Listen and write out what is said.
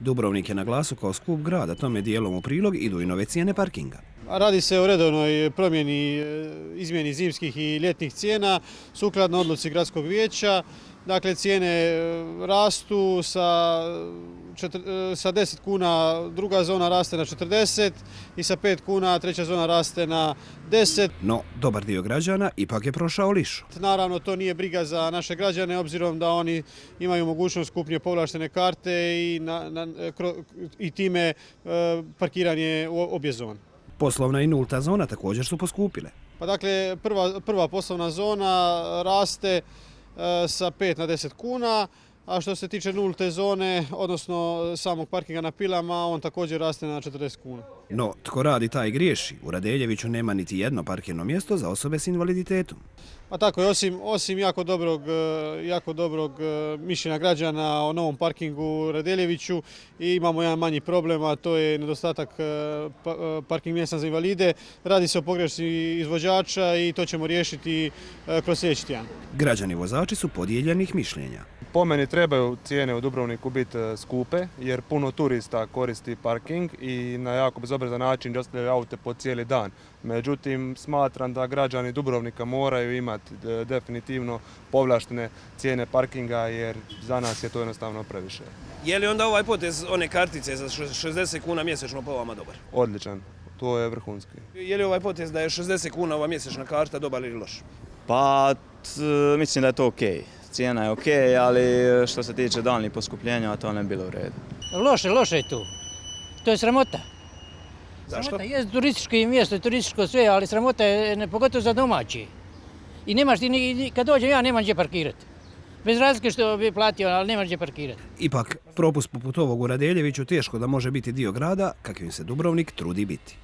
Dubrovnik je na glasu kao skup grada, tome dijelom u prilog idu i nove cijene parkinga. Radi se o redovnoj promjeni izmjeni zimskih i ljetnih cijena sukladno odluci gradskog vijeća. Dakle, cijene rastu sa 10 kuna druga zona raste na 40 i sa 5 kuna treća zona raste na 10. No, dobar dio građana ipak je prošao lišu. Naravno, to nije briga za naše građane, obzirom da oni imaju mogućnost kupnje povlaštene karte i time parkiranje obje zone. Poslovna i nulta zona također su poskupile. Pa dakle, prva poslovna zona raste sa 5 na 10 kuna, a što se tiče nulte zone, odnosno samog parkinga na pilama, on također raste na 40 kuna. No, tko radi taj griješi. U Radeljeviću nema niti jedno parkirno mjesto za osobe s invaliditetom. Pa tako je, osim jako dobrog mišljenja građana o novom parkingu u Radeljeviću, i imamo jedan manji problem, a to je nedostatak parking mjesta za invalide. Radi se o pogrešci izvođača i to ćemo riješiti kroz sljedeći tjedan. Građani vozači su podijeljenih mišljenja. Po meni trebaju cijene u Dubrovniku biti skupe jer puno turista koristi parking i na jako bezobrazan način ostavljaju aute po cijeli dan. Međutim, smatram da građani Dubrovnika moraju imati definitivno povlaštene cijene parkinga jer za nas je to jednostavno previše. Je li onda ovaj potez one kartice za 60 kuna mjesečno po vama dobar? Odličan, to je vrhunski. Je li ovaj potez da je 60 kuna ova mjesečna karta dobar ili loš? Pa, mislim da je to okej. Cijena je okej, ali što se tiče daljnjih poskupljenja, to ne bi bilo u redu. Loše je to. To je sramota. Zašto? Sramota je turističko mjesto, turističko sve, ali sramota je pogotovo za domaći. I nemaš ti, kad dođem ja nemam gdje parkirati. Bez razlike što bi platio, ali nemaš gdje parkirati. Ipak, propust poput ovog u Radeljeviću teško da može biti dio grada, kakvim se Dubrovnik trudi biti.